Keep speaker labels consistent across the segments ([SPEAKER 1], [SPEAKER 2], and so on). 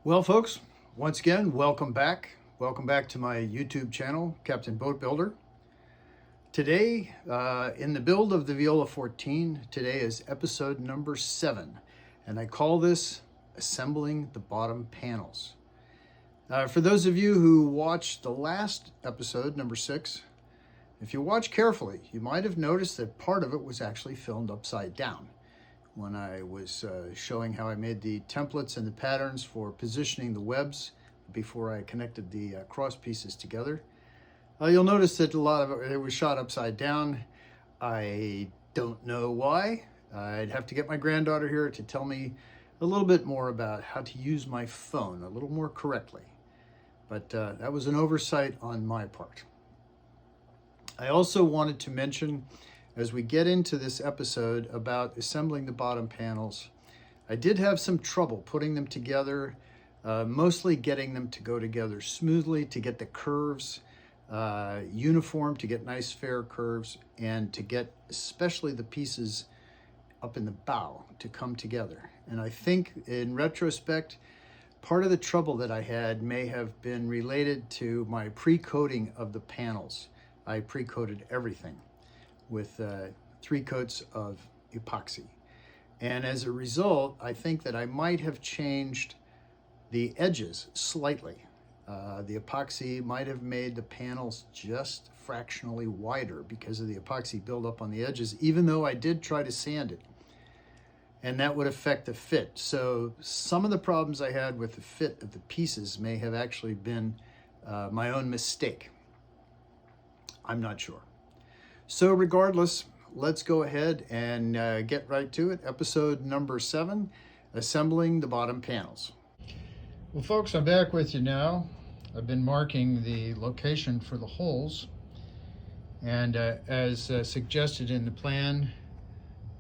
[SPEAKER 1] Well, folks, once again, welcome back. Welcome back to my YouTube channel, Captain Boat Builder. Today, in the build of the Viola 14, today is episode number 7, and I call this Assembling the Bottom Panels. For those of you who watched the last episode, number 6, if you watch carefully, you might have noticed that part of it was actually filmed upside down when I was showing how I made the templates and the patterns for positioning the webs before I connected the cross pieces together. You'll notice that a lot of it was shot upside down. I don't know why. I'd have to get my granddaughter here to tell me a little bit more about how to use my phone a little more correctly. But that was an oversight on my part. I also wanted to mention, as we get into this episode about assembling the bottom panels, I did have some trouble putting them together, mostly getting them to go together smoothly, to get the curves uniform, to get nice fair curves, and to get especially the pieces up in the bow to come together. And I think in retrospect, part of the trouble that I had may have been related to my pre-coating of the panels. I pre-coated everything with 3 coats of epoxy. And as a result, I think that I might have changed the edges slightly. The epoxy might have made the panels just fractionally wider because of the epoxy buildup on the edges, even though I did try to sand it. And that would affect the fit. So some of the problems I had with the fit of the pieces may have actually been my own mistake. I'm not sure. So regardless, let's go ahead and get right to it. Episode number 7, Assembling the Bottom Panels. Well, folks, I'm back with you now. I've been marking the location for the holes. And as suggested in the plan,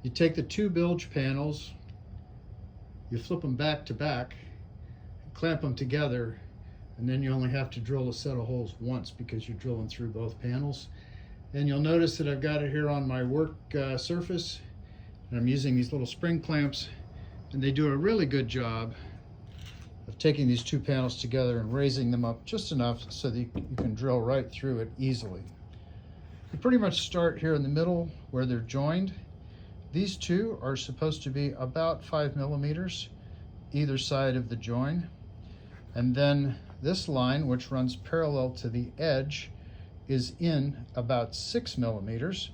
[SPEAKER 1] you take the 2 bilge panels, you flip them back to back, clamp them together, and then you only have to drill a set of holes once because you're drilling through both panels. And you'll notice that I've got it here on my work surface, and I'm using these little spring clamps, and they do a really good job of taking these 2 panels together and raising them up just enough so that you can drill right through it easily. You pretty much start here in the middle where they're joined. These 2 are supposed to be about 5 millimeters either side of the join, and then this line, which runs parallel to the edge, is in about 6 millimeters,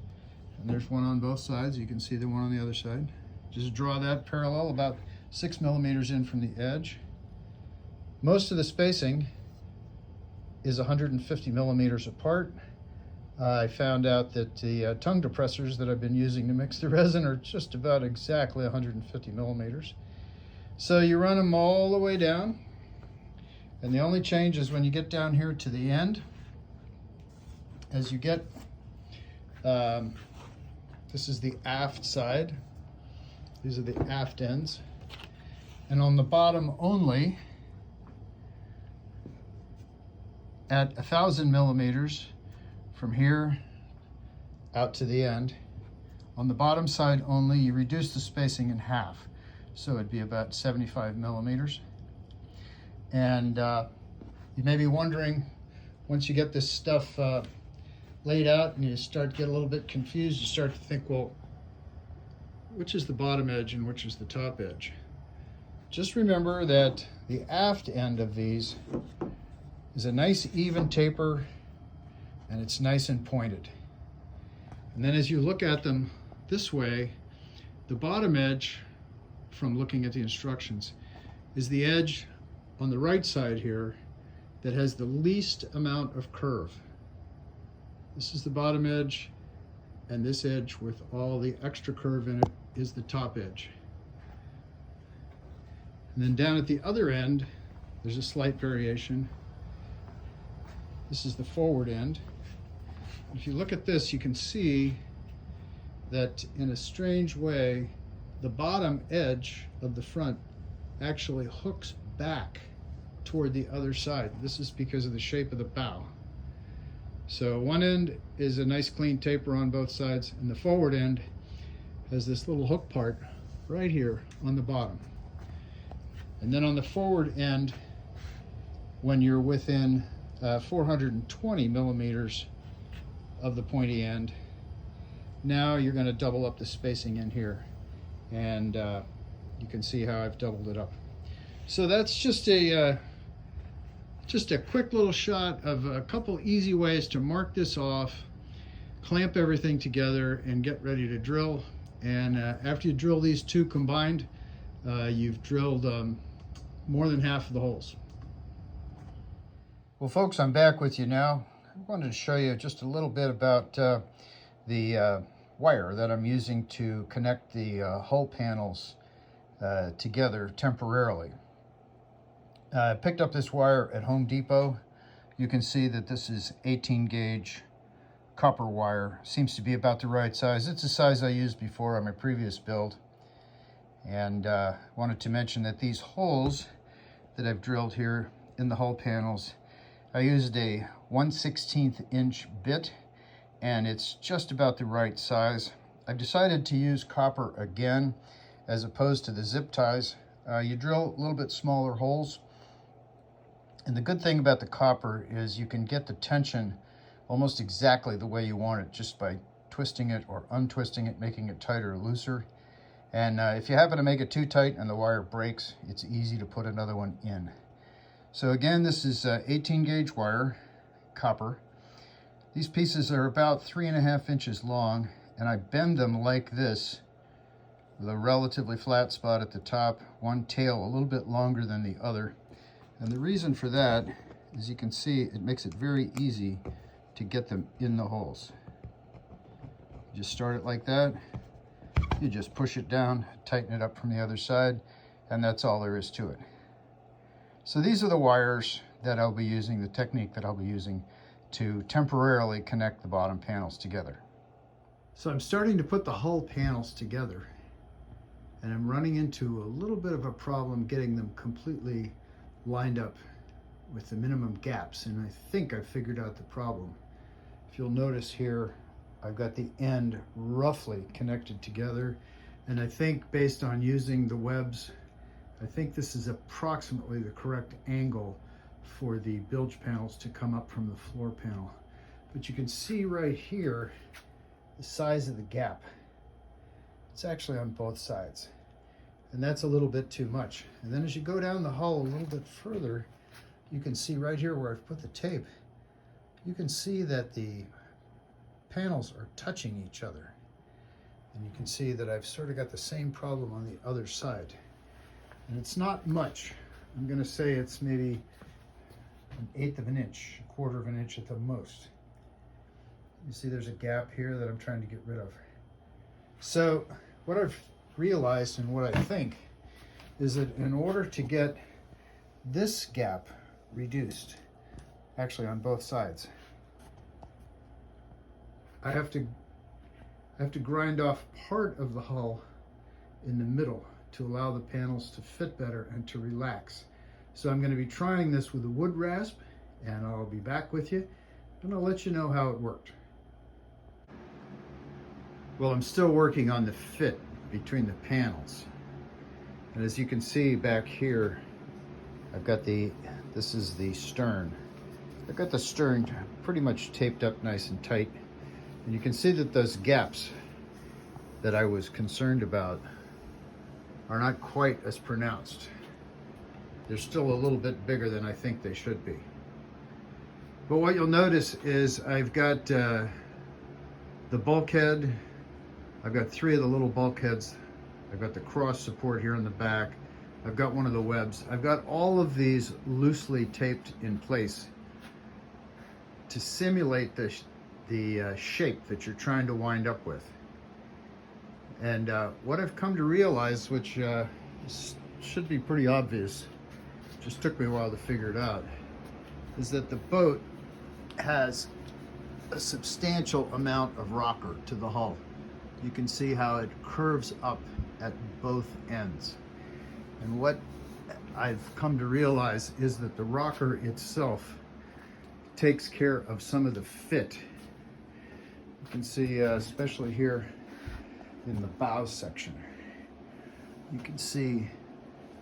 [SPEAKER 1] and there's one on both sides. You can see the one on the other side. Just draw that parallel about 6 millimeters in from the edge. Most of the spacing is 150 millimeters apart. I found out that the tongue depressors that I've been using to mix the resin are just about exactly 150 millimeters. So you run them all the way down, and the only change is when you get down here to the end. As you get, this is the aft side. These are the aft ends. And on the bottom only, at 1,000 millimeters from here out to the end, on the bottom side only, you reduce the spacing in half. So it'd be about 75 millimeters. And you may be wondering, once you get this stuff laid out and you start to get a little bit confused, you start to think, well, which is the bottom edge and which is the top edge? Just remember that the aft end of these is a nice even taper, and it's nice and pointed. And then as you look at them this way, the bottom edge, from looking at the instructions, is the edge on the right side here that has the least amount of curve. This is the bottom edge, and this edge with all the extra curve in it is the top edge. And then down at the other end, there's a slight variation. This is the forward end. If you look at this, you can see that in a strange way, the bottom edge of the front actually hooks back toward the other side. This is because of the shape of the bow. So one end is a nice clean taper on both sides, and the forward end has this little hook part right here on the bottom. And then on the forward end, when you're within 420 millimeters of the pointy end, now you're going to double up the spacing in here, and you can see how I've doubled it up. So that's just a quick little shot of a couple easy ways to mark this off, clamp everything together, and get ready to drill. And after you drill these two combined, you've drilled more than half of the holes. Well, folks, I'm back with you now. I wanted to show you just a little bit about the wire that I'm using to connect the hull panels together temporarily. I picked up this wire at Home Depot. You can see that this is 18 gauge copper wire. Seems to be about the right size. It's the size I used before on my previous build. And wanted to mention that these holes that I've drilled here in the hull panels, I used a 1/16 inch bit, and it's just about the right size. I've decided to use copper again as opposed to the zip ties. You drill a little bit smaller holes, and the good thing about the copper is you can get the tension almost exactly the way you want it just by twisting it or untwisting it, making it tighter or looser. And if you happen to make it too tight and the wire breaks, it's easy to put another one in. So again, this is 18 gauge wire, copper. These pieces are about 3.5 inches long, and I bend them like this, with a relatively flat spot at the top, one tail a little bit longer than the other. And the reason for that, as you can see, it makes it very easy to get them in the holes. You just start it like that. You just push it down, tighten it up from the other side, and that's all there is to it. So these are the wires that I'll be using, the technique that I'll be using to temporarily connect the bottom panels together. So I'm starting to put the hull panels together, and I'm running into a little bit of a problem getting them completely lined up with the minimum gaps, and I think I've figured out the problem. If you'll notice here, I've got the end roughly connected together, and I think based on using the webs, I think this is approximately the correct angle for the bilge panels to come up from the floor panel. But you can see right here the size of the gap. It's actually on both sides, and that's a little bit too much. And then as you go down the hull a little bit further, you can see right here where I've put the tape, you can see that the panels are touching each other. And you can see that I've sort of got the same problem on the other side. And it's not much. I'm going to say it's maybe 1/8 of an inch, 1/4 of an inch at the most. You see there's a gap here that I'm trying to get rid of. So what I've realized and what I think is that in order to get this gap reduced, actually on both sides, I have to grind off part of the hull in the middle to allow the panels to fit better and to relax. So I'm going to be trying this with a wood rasp, and I'll be back with you, and I'll let you know how it worked. Well, I'm still working on the fit between the panels. And as you can see back here, I've got this is the stern. I've got the stern pretty much taped up nice and tight. And you can see that those gaps that I was concerned about are not quite as pronounced. They're still a little bit bigger than I think they should be. But what you'll notice is I've got the bulkhead. I've got 3 of the little bulkheads. I've got the cross support here in the back. I've got one of the webs. I've got all of these loosely taped in place to simulate the shape that you're trying to wind up with. And what I've come to realize, which should be pretty obvious, just took me a while to figure it out, is that the boat has a substantial amount of rocker to the hull. You can see how it curves up at both ends. And what I've come to realize is that the rocker itself takes care of some of the fit. You can see, especially here in the bow section, you can see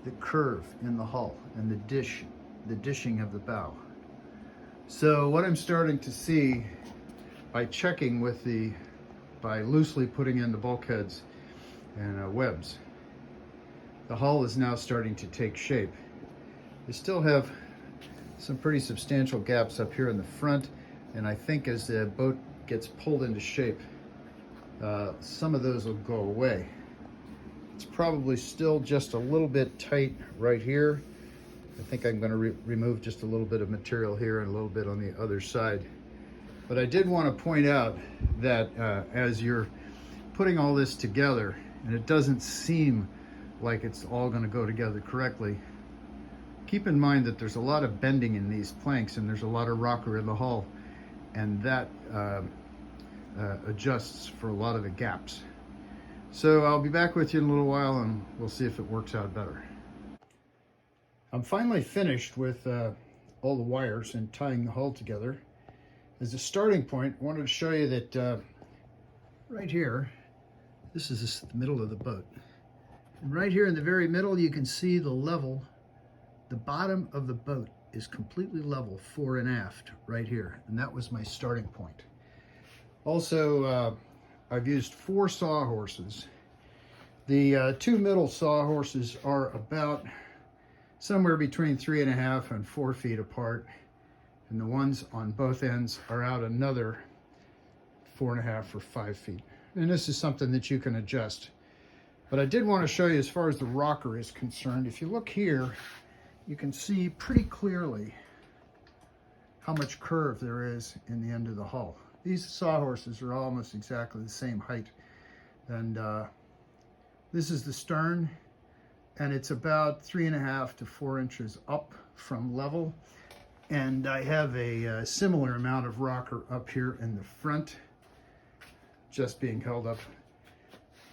[SPEAKER 1] the curve in the hull and the dishing of the bow. So what I'm starting to see by checking by loosely putting in the bulkheads and webs, the hull is now starting to take shape. You still have some pretty substantial gaps up here in the front, and I think as the boat gets pulled into shape, some of those will go away. It's probably still just a little bit tight right here. I think I'm going to remove just a little bit of material here and a little bit on the other side. But I did want to point out that as you're putting all this together, and it doesn't seem like it's all going to go together correctly, keep in mind that there's a lot of bending in these planks and there's a lot of rocker in the hull, and that adjusts for a lot of the gaps. So I'll be back with you in a little while and we'll see if it works out better. I'm finally finished with all the wires and tying the hull together. As a starting point, I wanted to show you that right here, this is the middle of the boat. And right here in the very middle, you can see the level. The bottom of the boat is completely level fore and aft right here. And that was my starting point. Also, I've used 4 sawhorses. The 2 middle sawhorses are about somewhere between 3.5 and 4 feet apart, and the ones on both ends are out another 4.5 or 5 feet. And this is something that you can adjust. But I did want to show you as far as the rocker is concerned. If you look here, you can see pretty clearly how much curve there is in the end of the hull. These sawhorses are almost exactly the same height. And this is the stern, and it's about 3.5 to 4 inches up from level. And I have a similar amount of rocker up here in the front, just being held up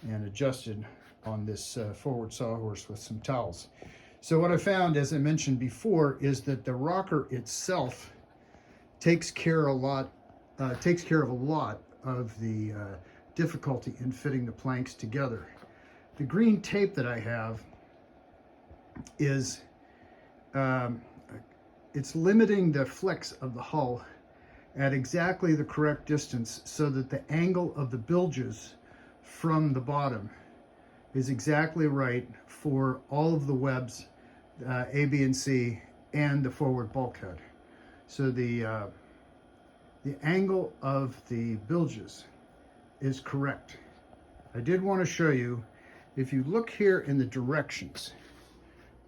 [SPEAKER 1] and adjusted on this forward sawhorse with some towels. So what I found, as I mentioned before, is that the rocker itself takes care of a lot of the difficulty in fitting the planks together. The green tape that I have is it's limiting the flex of the hull at exactly the correct distance so that the angle of the bilges from the bottom is exactly right for all of the webs, A, B, and C, and the forward bulkhead. So the angle of the bilges is correct. I did want to show you, if you look here in the directions,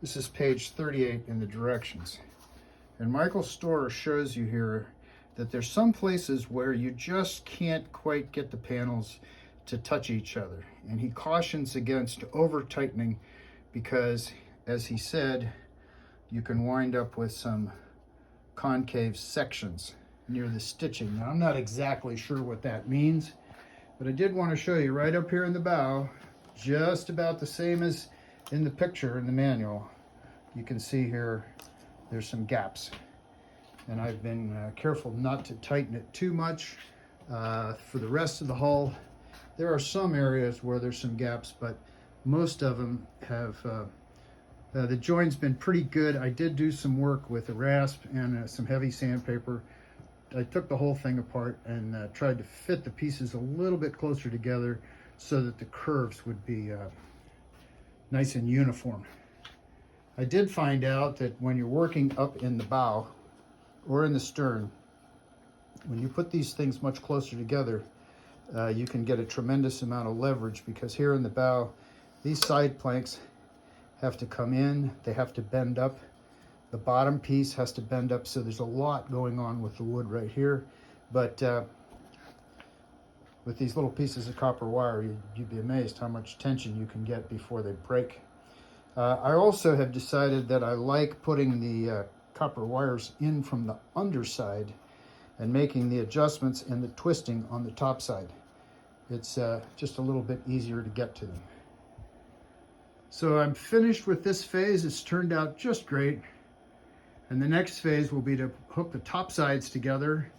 [SPEAKER 1] this is page 38 in the directions, and Michael Storer shows you here that there's some places where you just can't quite get the panels to touch each other. And he cautions against over tightening because, as he said, you can wind up with some concave sections near the stitching. Now, I'm not exactly sure what that means, but I did want to show you right up here in the bow, just about the same as in the picture in the manual. You can see here there's some gaps, and I've been careful not to tighten it too much. For the rest of the hull, there are some areas where there's some gaps, but most of them have the joint's been pretty good. I did do some work with a rasp and some heavy sandpaper. I took the whole thing apart and tried to fit the pieces a little bit closer together so that the curves would be nice and uniform. I did find out that when you're working up in the bow or in the stern, when you put these things much closer together, you can get a tremendous amount of leverage, because here in the bow, these side planks have to come in, they have to bend up. The bottom piece has to bend up, so there's a lot going on with the wood right here. But with these little pieces of copper wire, you'd be amazed how much tension you can get before they break. I also have decided that I like putting the copper wires in from the underside and making the adjustments and the twisting on the top side. It's just a little bit easier to get to them. So I'm finished with this phase. It's turned out just great. And the next phase will be to hook the top sides together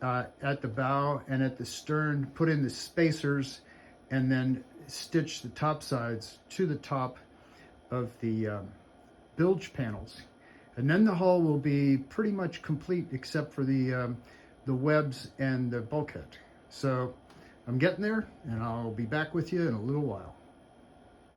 [SPEAKER 1] at the bow and at the stern, put in the spacers, and then stitch the top sides to the top of the bilge panels. And then the hull will be pretty much complete except for the webs and the bulkhead. So I'm getting there, and I'll be back with you in a little while.